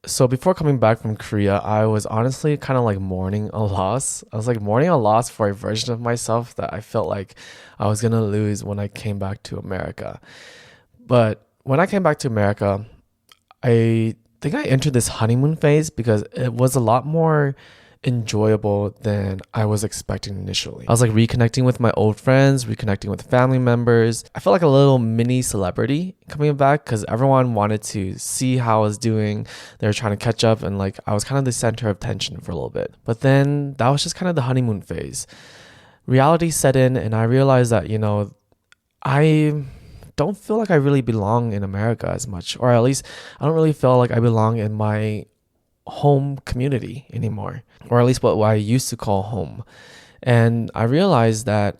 So before coming back from Korea, I was honestly kind of like mourning a loss. I was like mourning a loss for a version of myself that I felt like I was gonna lose when I came back to America. But when I came back to America, I think I entered this honeymoon phase because it was a lot more enjoyable than I was expecting initially. I was like reconnecting with my old friends, reconnecting with family members. I felt like a little mini celebrity coming back because everyone wanted to see how I was doing. They were trying to catch up, and like I was kind of the center of attention for a little bit. But then that was just kind of the honeymoon phase. Reality set in, and I realized that, I don't feel like I really belong in America as much, or at least I don't really feel like I belong in my home community anymore, or at least what I used to call home. And I realized that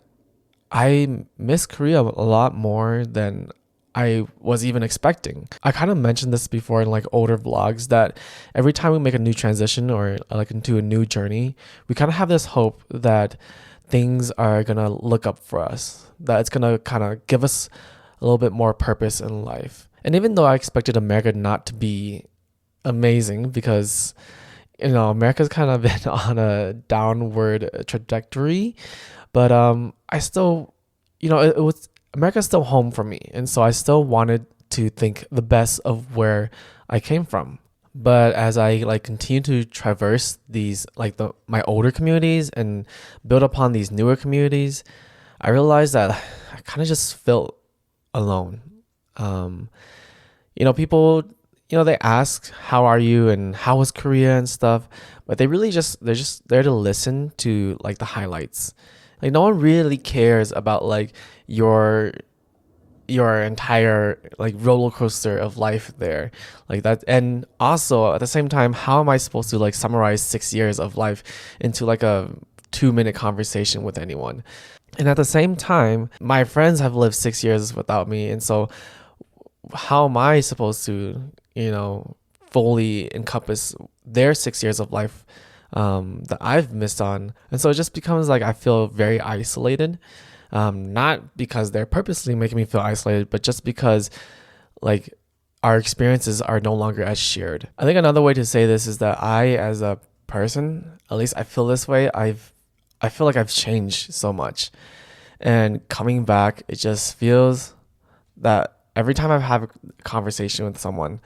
I miss Korea a lot more than I was even expecting. I kind of mentioned this before in like older vlogs that every time we make a new transition or like into a new journey, we kind of have this hope that things are gonna look up for us, that it's gonna kind of give us a little bit more purpose in life. And even though I expected America not to be amazing because America's kind of been on a downward trajectory, but I still, it was America's still home for me, and so I still wanted to think the best of where I came from. But as I like continue to traverse these like the my older communities and build upon these newer communities, I realized that I kind of just felt alone. Um, People, they ask, how are you and how was Korea and stuff, but they're just there to listen to like the highlights. Like no one really cares about like your your entire like roller coaster of life there, like that. And also at the same time, how am I supposed to like summarize 6 years of life into like a 2 minute conversation with anyone? And at the same time, my friends have lived 6 years without me, and so how am I supposed to, fully encompass their 6 years of life that I've missed on? And so it just becomes like I feel very isolated. Not because they're purposely making me feel isolated, but just because like our experiences are no longer as shared. I think another way to say this is that I, as a person, at least I feel this way. I feel like I've changed so much, and coming back, it just feels that every time I have a conversation with someone,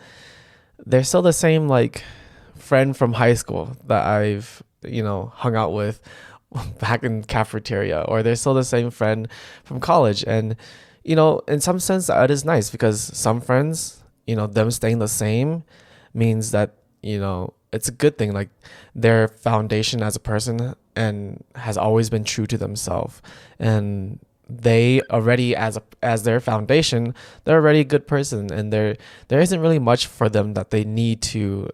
they're still the same like friend from high school that I've hung out with back in cafeteria, or they're still the same friend from college. And in some sense that is nice because some friends, them staying the same means that it's a good thing, like their foundation as a person and has always been true to themselves, and they already as their foundation, they're already a good person, and there isn't really much for them that they need to,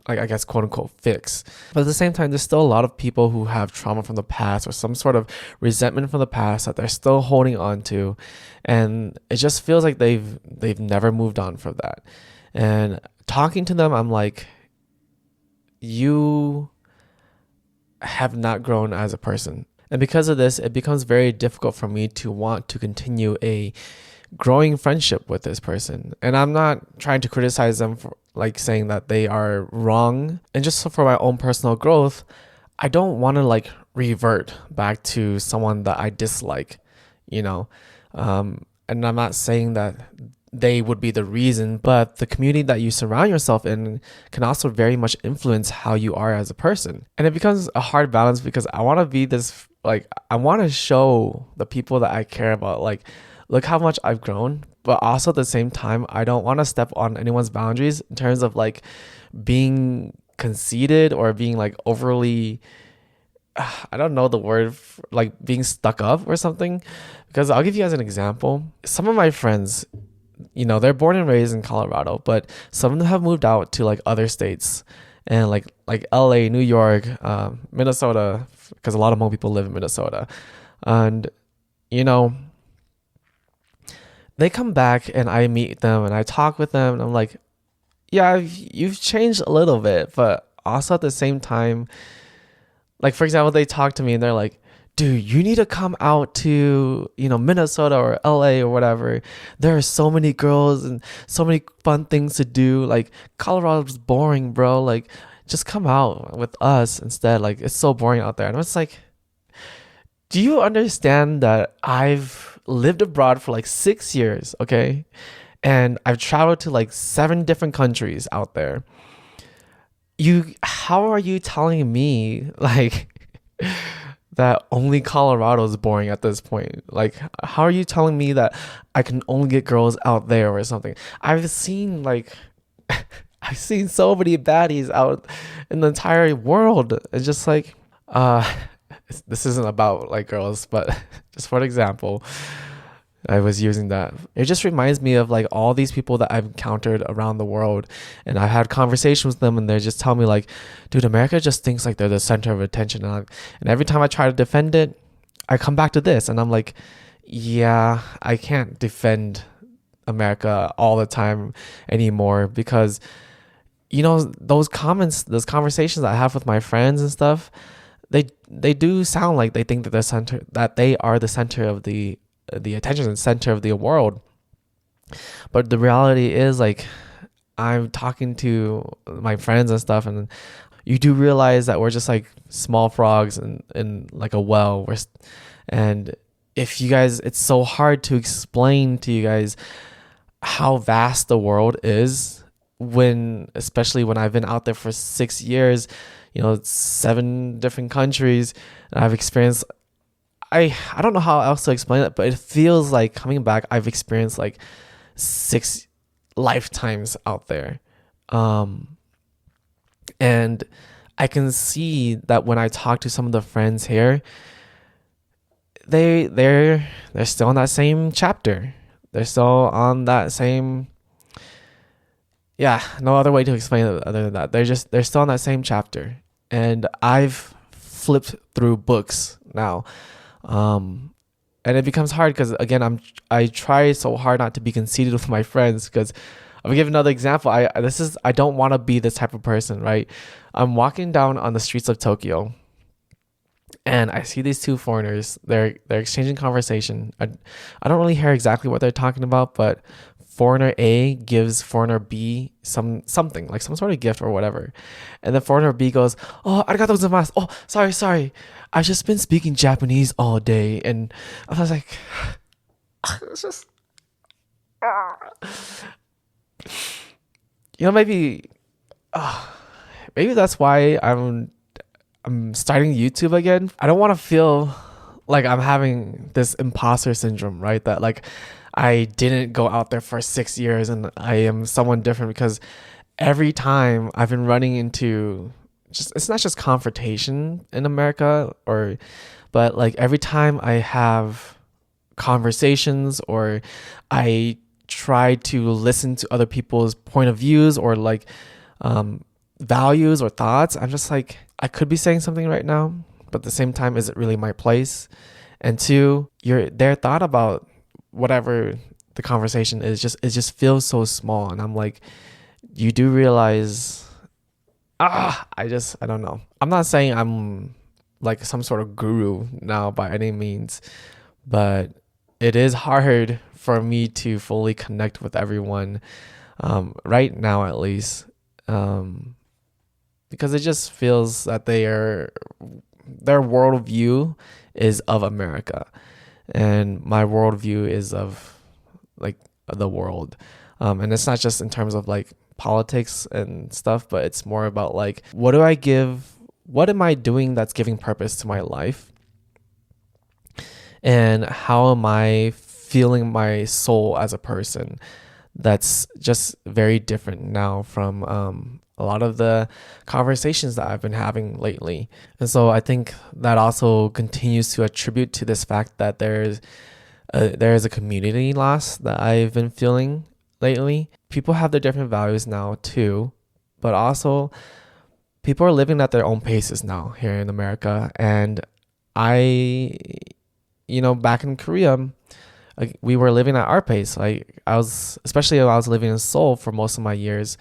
like, I guess, quote unquote, fix. But at the same time, there's still a lot of people who have trauma from the past or some sort of resentment from the past that they're still holding on to, and it just feels like they've never moved on from that. And talking to them, I'm like, you have not grown as a person. And because of this, it becomes very difficult for me to want to continue a growing friendship with this person. And I'm not trying to criticize them for like saying that they are wrong. And just for my own personal growth, I don't want to like revert back to someone that I dislike, you know. And I'm not saying that they would be the reason, but the community that you surround yourself in can also very much influence how you are as a person. And it becomes a hard balance because I want to be this, like, I want to show the people that I care about, like, look how much I've grown, but also at the same time, I don't want to step on anyone's boundaries in terms of like being conceited or being like overly, I don't know the word, like being stuck up or something. Because I'll give you guys an example. Some of my friends, they're born and raised in Colorado, but some of them have moved out to like other states and like LA, New York, Minnesota, because a lot of Hmong people live in Minnesota. And, they come back and I meet them and I talk with them and I'm like, yeah, you've changed a little bit, but also at the same time, like, for example, they talk to me and they're like, dude, you need to come out to, Minnesota or LA or whatever. There are so many girls and so many fun things to do. Like, Colorado's boring, bro. Like, just come out with us instead. Like, it's so boring out there. And it's like, do you understand that I've lived abroad for like 6 years, okay? And I've traveled to like 7 different countries out there. How are you telling me like that only Colorado is boring at this point? Like, how are you telling me that I can only get girls out there or something? I've seen like, I've seen so many baddies out in the entire world. It's just like, this isn't about like girls, but just for an example, I was using that. It just reminds me of like all these people that I've encountered around the world, and I've had conversations with them, and they just tell me like, dude, America just thinks like they're the center of attention. And every time I try to defend it, I come back to this, and I'm like, yeah, I can't defend America all the time anymore, because those comments, those conversations I have with my friends and stuff, they do sound like they think that they are the center of the attention and center of the world. But the reality is, like, I'm talking to my friends and stuff, and you do realize that we're just like small frogs in like a well. And if you guys, it's so hard to explain to you guys how vast the world is, especially when I've been out there for 6 years, 7 different countries, and I've experienced, I don't know how else to explain it, but it feels like coming back, I've experienced like 6 lifetimes out there. And I can see that when I talk to some of the friends here, they're still on that same chapter. They're still on that same, yeah, no other way to explain it other than that. They're still on that same chapter. And I've flipped through books now. And it becomes hard because, again, I try so hard not to be conceited with my friends, because I'll give another example. I don't want to be this type of person, right? I'm walking down on the streets of Tokyo, and I see these 2 foreigners. They're exchanging conversation. I don't really hear exactly what they're talking about, but foreigner A gives foreigner B something, like some sort of gift or whatever. And then foreigner B goes, "Oh, arigatou gozaimasu. Oh, sorry. I've just been speaking Japanese all day." And I was like, it's just, maybe that's why I'm starting YouTube again. I don't want to feel like I'm having this imposter syndrome, right? That like I didn't go out there for 6 years and I am someone different, because every time I've been running into it's not just confrontation in America, but like every time I have conversations or I try to listen to other people's point of views or like values or thoughts, I'm just like, I could be saying something right now, but at the same time, is it really my place? And 2, their thought about whatever the conversation is, it just feels so small. And I'm like, you do realize, I don't know. I'm not saying I'm like some sort of guru now by any means, but it is hard for me to fully connect with everyone, right now at least, because it just feels that their worldview is of America, and my worldview is of like the world, and it's not just in terms of like politics and stuff, but it's more about like, what am I doing that's giving purpose to my life, and how am I feeling my soul as a person? That's just very different now from a lot of the conversations that I've been having lately. And so I think that also continues to attribute to this fact that there is a community loss that I've been feeling lately. People have their different values now too, but also people are living at their own paces now here in America. And back in Korea, like, we were living at our pace. Like, especially when I was living in Seoul for most of my years,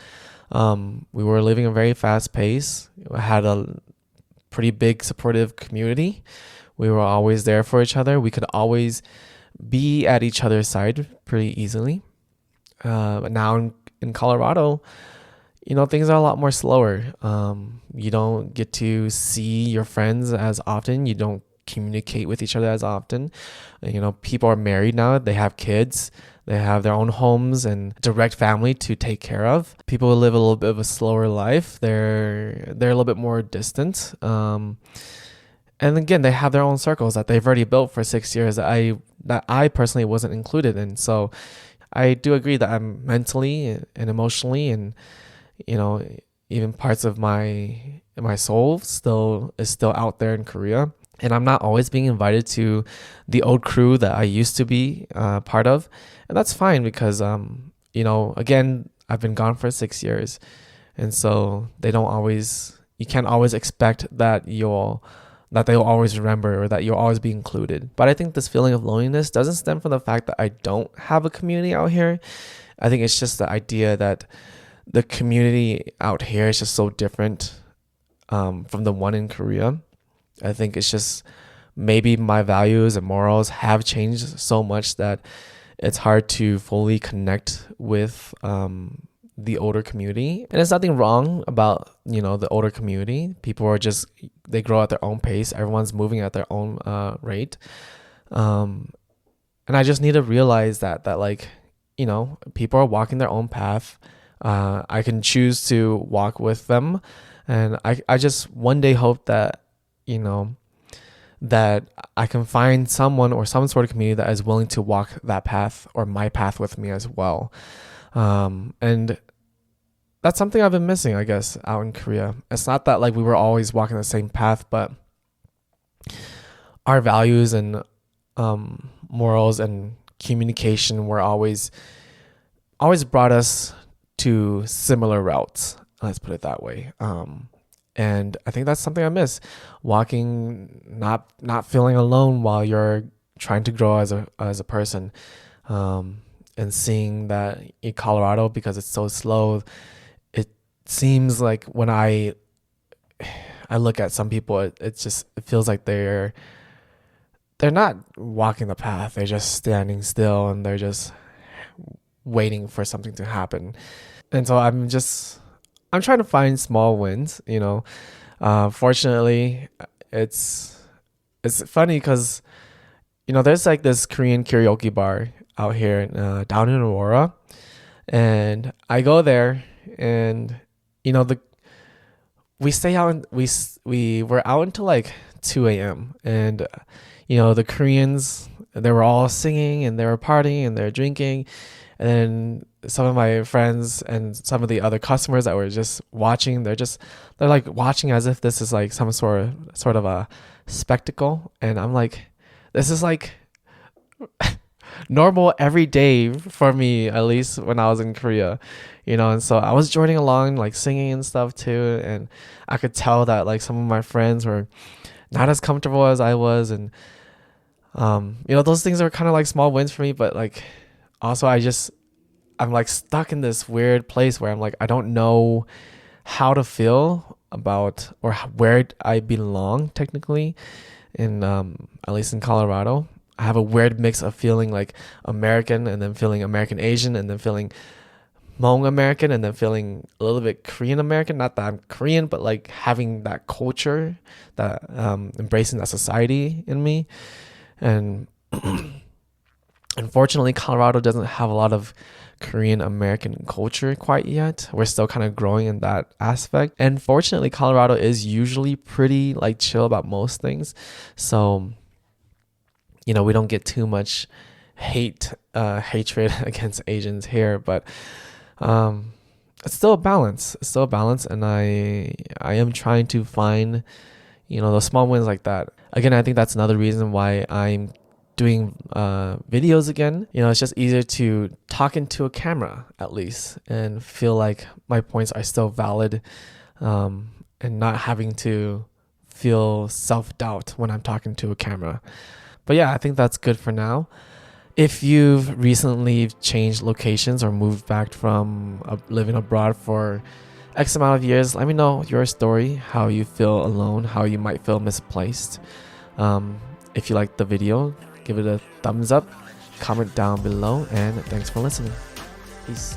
we were living a very fast pace. I had a pretty big supportive community We were always there for each other. We could always be at each other's side pretty easily. But now in Colorado, things are a lot more slower. You don't get to see your friends as often. You don't communicate with each other as often. People are married now. They have kids. They have their own homes and direct family to take care of. People live a little bit of a slower life. They're a little bit more distant. And again, they have their own circles that they've already built for 6 years that I personally wasn't included in. So I do agree that I'm mentally and emotionally and even parts of my soul is still out there in Korea. And I'm not always being invited to the old crew that I used to be part of. And that's fine because, again, I've been gone for 6 years. And so you can't always expect that they'll always remember or that you'll always be included. But I think this feeling of loneliness doesn't stem from the fact that I don't have a community out here. I think it's just the idea that the community out here is just so different from the one in Korea. I think it's just maybe my values and morals have changed so much that it's hard to fully connect with the older community. And there's nothing wrong about, the older community. People are they grow at their own pace. Everyone's moving at their own rate. And I just need to realize that people are walking their own path. I can choose to walk with them. And I just one day hope that, that I can find someone or some sort of community that is willing to walk that path or my path with me as well. And that's something I've been missing, I guess, out in Korea. It's not that we were always walking the same path, but our values and morals and communication were always brought us to similar routes. Let's put it that way. And I think that's something I miss. Walking, not feeling alone while you're trying to grow as a person. And seeing that in Colorado, because it's so slow, it seems like when I look at some people, it feels like they're not walking the path. They're just standing still and they're just waiting for something to happen. And so I'm trying to find small wins, Fortunately, it's funny because, there's this Korean karaoke bar out here down in Aurora, and I go there, and we stay out and we were out until 2 a.m. and the Koreans, they were all singing and they were partying and they were drinking. And then some of my friends and some of the other customers that were just watching, they're watching as if this is some sort of a spectacle. And I'm this is normal every day for me, at least when I was in Korea, and so I was joining along, singing and stuff too. And I could tell that some of my friends were not as comfortable as I was. And, those things are kind of small wins for me, but also I'm stuck in this weird place where I'm I don't know how to feel about or where I belong technically in, at least in Colorado. I have a weird mix of feeling American and then feeling American Asian and then feeling Hmong American and then feeling a little bit Korean American. Not that I'm Korean, but having that culture, that embracing that society in me. And unfortunately, Colorado doesn't have a lot of Korean American culture quite yet. We're still kind of growing in that aspect. And fortunately, Colorado is usually pretty chill about most things. So, we don't get too much hatred against Asians here, but it's still a balance. And I am trying to find, those small wins like that. Again, I think that's another reason why I'm doing videos again. It's just easier to talk into a camera at least and feel like my points are still valid, and not having to feel self-doubt when I'm talking to a camera. But yeah, I think that's good for now. If you've recently changed locations or moved back from living abroad for X amount of years, let me know your story, how you feel alone, how you might feel misplaced. If you liked the video, give it a thumbs up, comment down below, and thanks for listening. Peace.